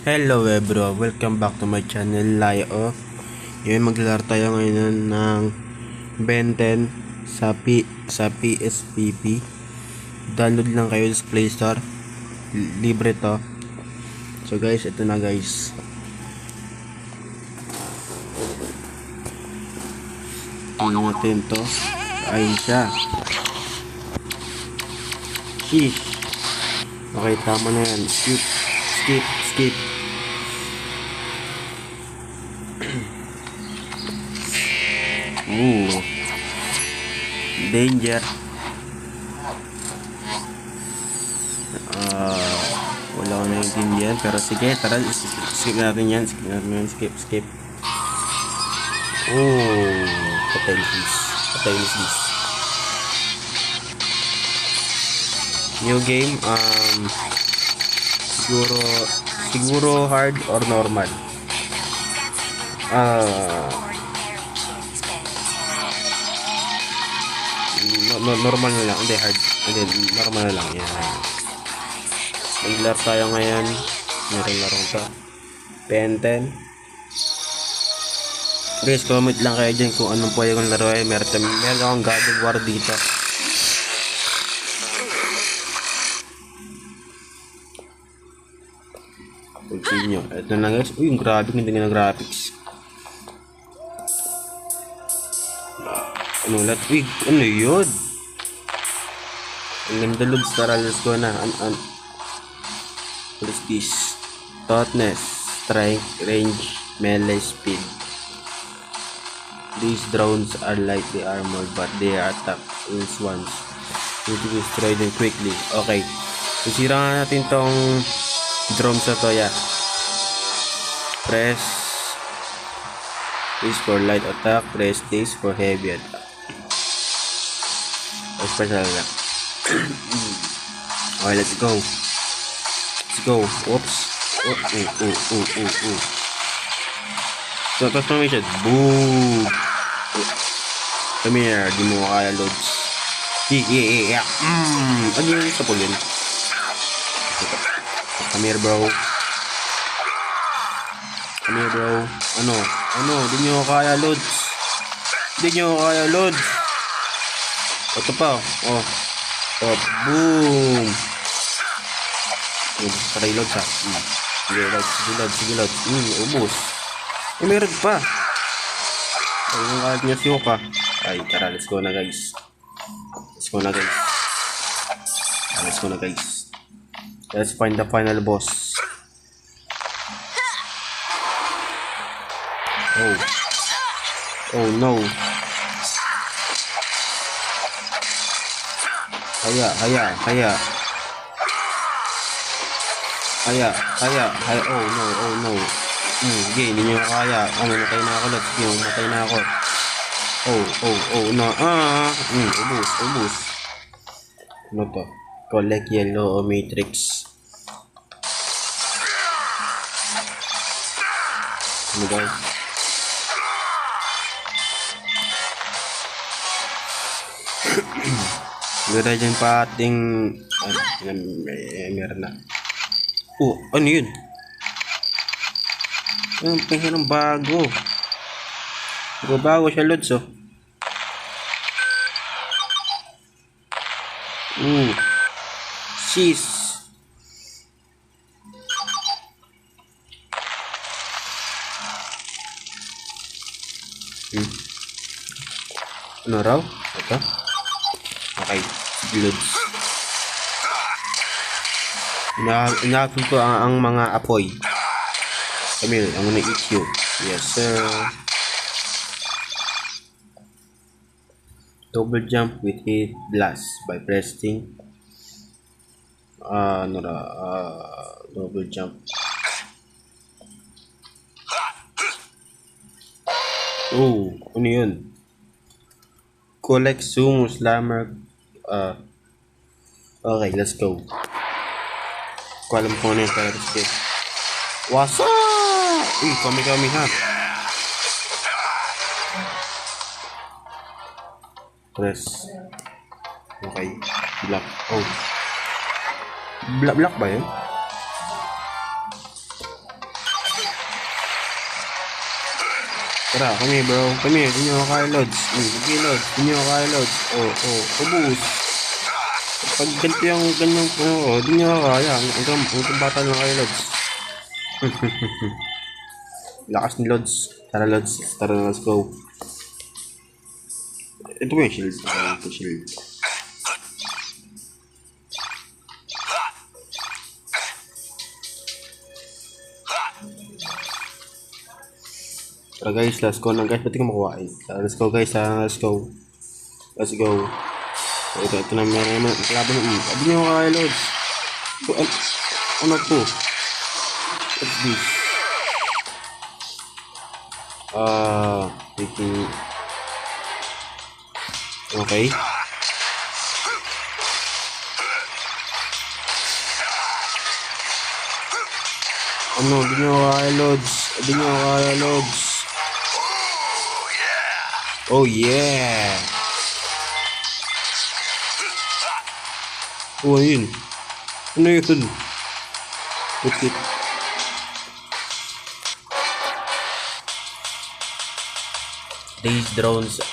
Hello bro, welcome back to my channel Layo. Ngayon maglalaro tayo ngayon ng Ben 10 sa PSPP. Download lang kayo sa Play Store. Libre to. So guys, ito na guys. Tingnan natin to. Ayun siya. Sheesh. Okay, tama na yan. Skip. Ooh. Danger. Wala ko naiintindihan. Pero sige, tara. Skip natin yan. Skip. Oh. Patay this. New game. Siguro hard or normal. Normal na lang. Hindi hard. Hindi, normal na lang. Yan. Maglaro tayo ngayon. Meron larong to. Ben 10. Guys, comment lang kayo dyan kung anong pwede kong laro eh. Meron akong God of War dito. Continue. Ito na guys. Uy, yung graphic. Hindi nga na graphics. Ano lahat? Uy, ano yun? Ang ganda loads. Tara, let's go na. What is this? Toughness, strength, range, melee, speed. These drones are lightly armored but they attack once. You need to destroy them quickly. Okay. Sisira nga natin tong drones na to. Yeah. Press this for light attack. Press this for heavy attack. Special lang. Okay, let's go. Oops. So, transformation. Boom. Come here. Di mo kaya loads. Yeah. Ano yung isa po yun? Come here, bro. Ano? Di nyo kaya loads. Ito pa. Oh, boom. Patay loads ha. Sige loads. Ubus. Meron pa. Ay, yung kahit niya siyo pa. Ay, tara, let's go na guys. Let's find the final boss. Oh no. Haya. Oh no. Hindi nyo kaya. Mamatay na ako. Mamatay na ako. No. Ubus. Ano to? Collect yellow matrix. Ano guys? Ganda dyan pa ating meron na. Ano yun? Ang pahirang bago. Bago siya lods oh. Cheese. Ano raw? Ito? Okay. Loads. Inaapin ko ang mga apoy. Camille, I'm gonna eat you. Yes, sir. Double jump with hit blast by pressing. Double jump. Ano yun? Collect sumo slammer. Okay, let's go. Alam ko na yung first. What's up? Kami ha. Press. Okay. Block. Block ba yun? Tara, kami bro. Kami, di nyo ako kaya loads. Sige loads, di nyo ako kaya loads. Ubus. Pag ganito yung ganyang di nyo ako kaya. Hanggang bata lang kayo loads. Lakas ni loads. Tara loads, tara let's go. Ito ba yung shield? Ito shield. Tara guys, let's go na guys. Ba't ko makuha eh? Let's go guys, let's go. Let's go. Ito na meron naman. Kalaban na. Sabi nyo kaya loads. Ano to? What's this? Taking... Okay. Ano? Di nyo kaya loads. Di nyo kaya loads. Oh yeah! Oh, ayun. Ano yun? Putit. These drones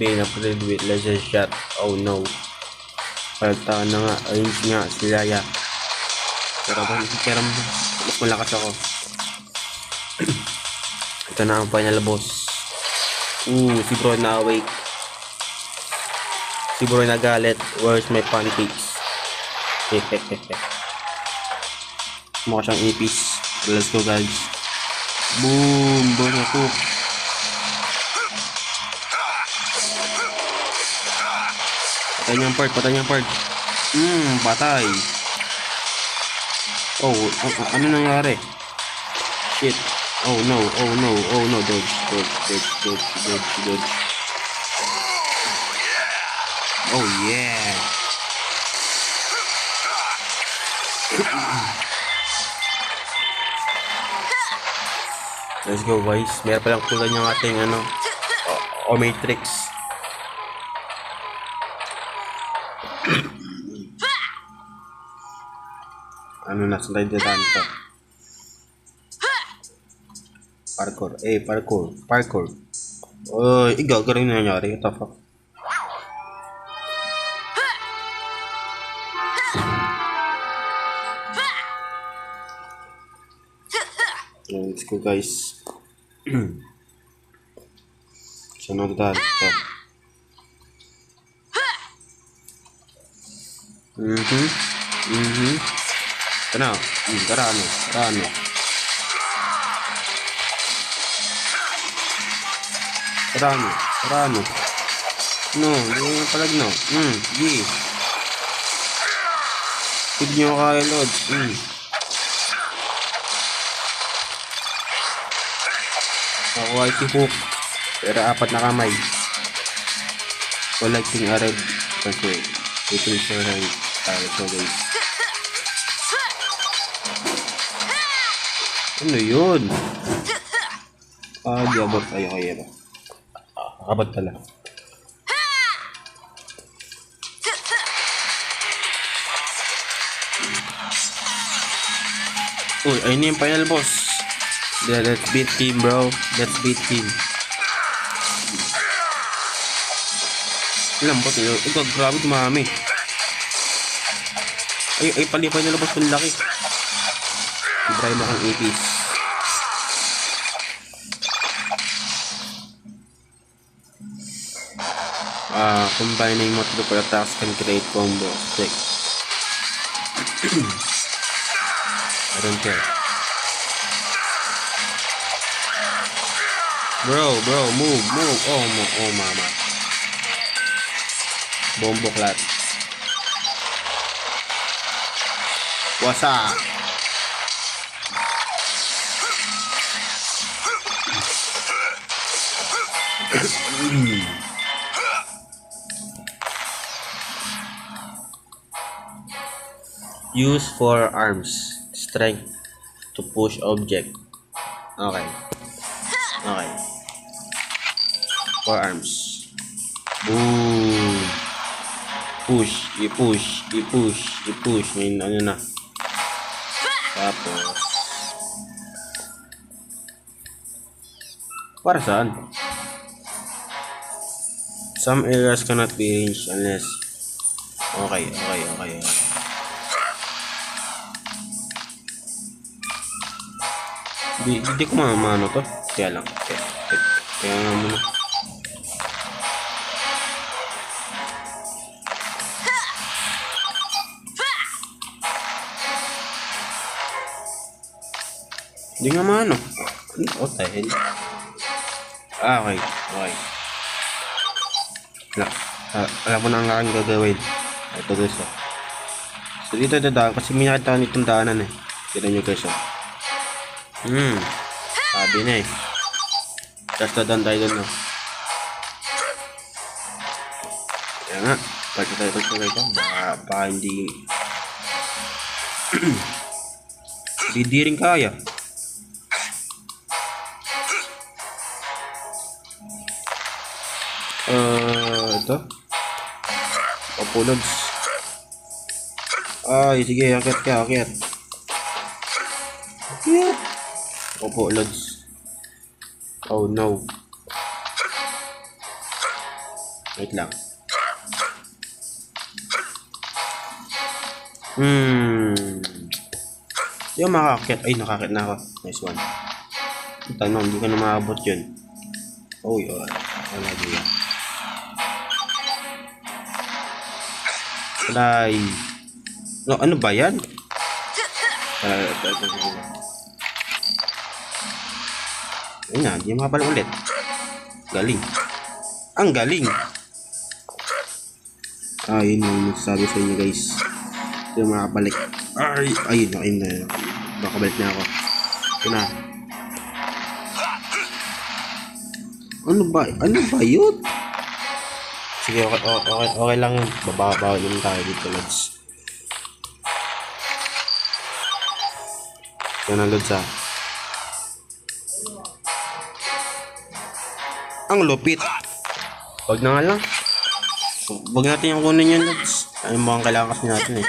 being upgraded with laser shot. Oh no. Paltaan na nga. Ayun nga. Sila ya. Pero mas malakas ako. Ito na ang final boss. Si bro na awake. Si bro na galit. Where's my pancakes? Mukha siyang ipis. Let's go guys. Boom! Boom na to. Patay niyang part. Patay. Ano nangyari? Shit. Oh no. Dodge. Oh yeah. Let's go guys. Meron palang kulan yung ating Matrix. Ano na sa tayo dyan ito? Parkour. Oy, gagawin na nangyari. What the fuck? Let's go guys. Saan na dyan? Ito. Tara ano. No, hindi yung palag no. Sige. Hindi nyo kaya load. Ako ay si Hook. Pero 4 na kamay. Collecting a red. Kasi ito yung sure so guys. Ano yun? Di abot tayo kaya ba? Abot pala. Uy, ayun yung final boss. Let's beat team bro. Let's beat team. Ilang bot yun? Grabe dumami. Ay palipay na labas ng laki. Ibrahim akong ipis. Combining multiple attacks can create combo. Check. I don't care. Bro, move. Oh mama. Bombo clat. What's up? Use forearms strength to push object. Okay. Forearms. Boom. I-push. May ano na. Tapos Para saan? Some areas cannot be ranged unless... Okay. Hindi ko mamano to. Kaya lang. Kaya nga muna. Hindi nga mano. What the hell? Okay. Alam mo na ang aking gagawin. Ito guys. So dito dadaan kasi may nakita nitong daanan eh. Tignan nyo guys. Sabi na eh. Tapos dadaan tayo dun. Kaya nga. Balik tayo. Baka hindi. Hindi rin kaya. Ito. Uploads. Ay, sige, akit. Uploads. Oh no. Wait lang. Yung makakit. Ay, nakakit na ako. Nice one. Tanong, hindi ka na maabot yun. Oh, yun. Wala din. Alay. No, ano ba yan? Ayun na, hindi makabalik ulit. Galing. Ang galing. Yun yung nagsasabi sa inyo guys. Hindi makabalik. Ayun na. Makabalik na ako. Ito na. Ano ba yun? Sige, okay lang yun. Babawa yun tayo dito, lads. Yan ang lads, Ang lupit. Wag na nga lang. Wag natin yung kunin yan, lads. Ano mo ang kailangan kasi natin eh.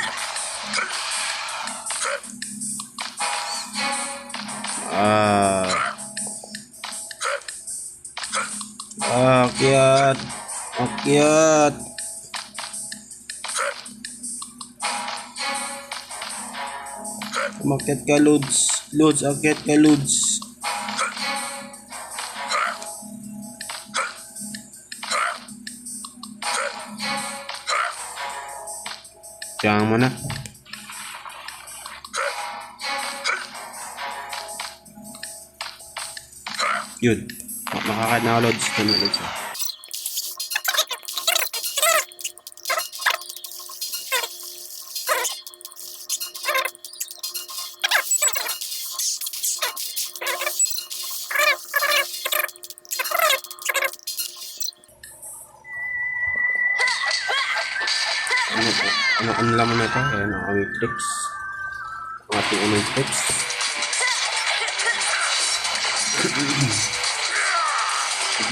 Akyat. Umakyat ka, Lods, akyat ka, Lods. Tiyangan mo na. Yun. Makakad na ako, Lods. Lods. Ano laman na ito? Ayan ang aming tricks. Ang ating aming tricks.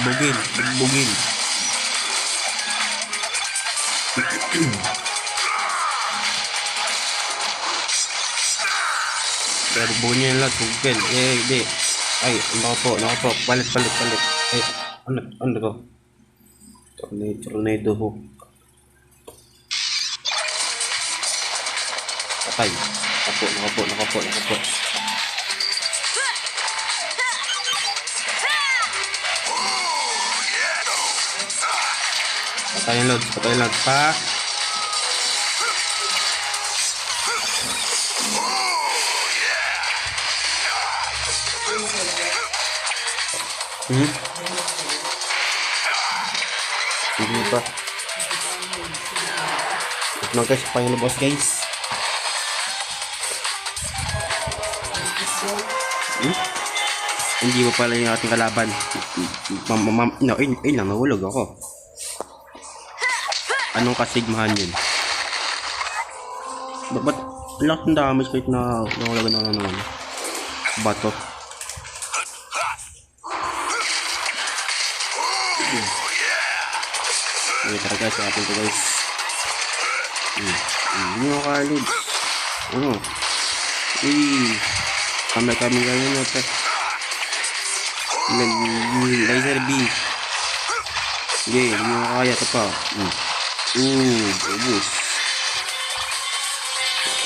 Bugbugin. Kaya bugbugin nyo yung lahat. Bugbugin. Di. Ay, nako po. Palit. Ay, ano to? Tornado hook. Patay. Nako po. Patayin loads pa. Hindi pa. Ito guys, pangin boss guys. Hindi mo pala yung ating kalaban. Lang, nahulog ako. Anong kasigmahan yun? Ba't lahat ng damage kahit na nahulog na naman? Bato. Okay, tara guys, atin to guys. Hindi mo kalid. Kami ganyan natin. Laser B. Sige, hindi mo kaya. Ito pa. Ubus.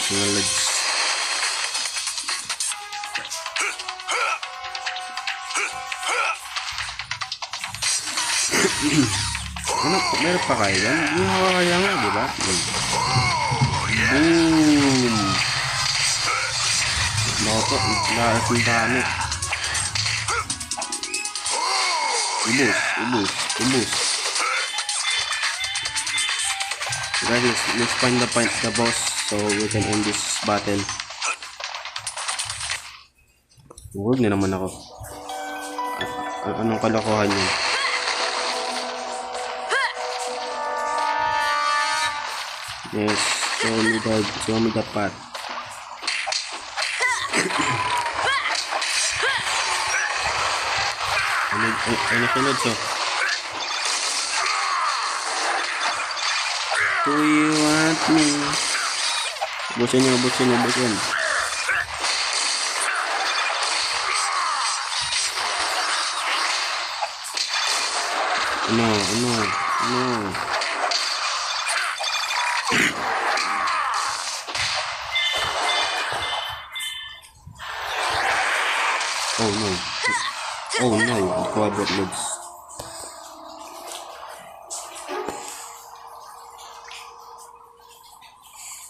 Knowledge. Ano? Meron pa kaya yan? Hindi mo kaya nga, di ba? Boom! Baka po, lahat ng dami. Ubus. Guys, let's find the boss so we can end this battle. Huwag na naman ako. Anong kalokohan yun? Yes, show me the path. Ay nasunod so. Do you want me? Ubusin. Ano? Oh no, quadrant legs.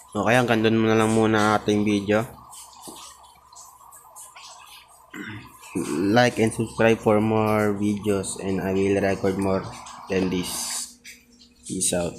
Okay, hanggang doon na lang muna ating video. Like and subscribe for more videos and I will record more than this. Peace out.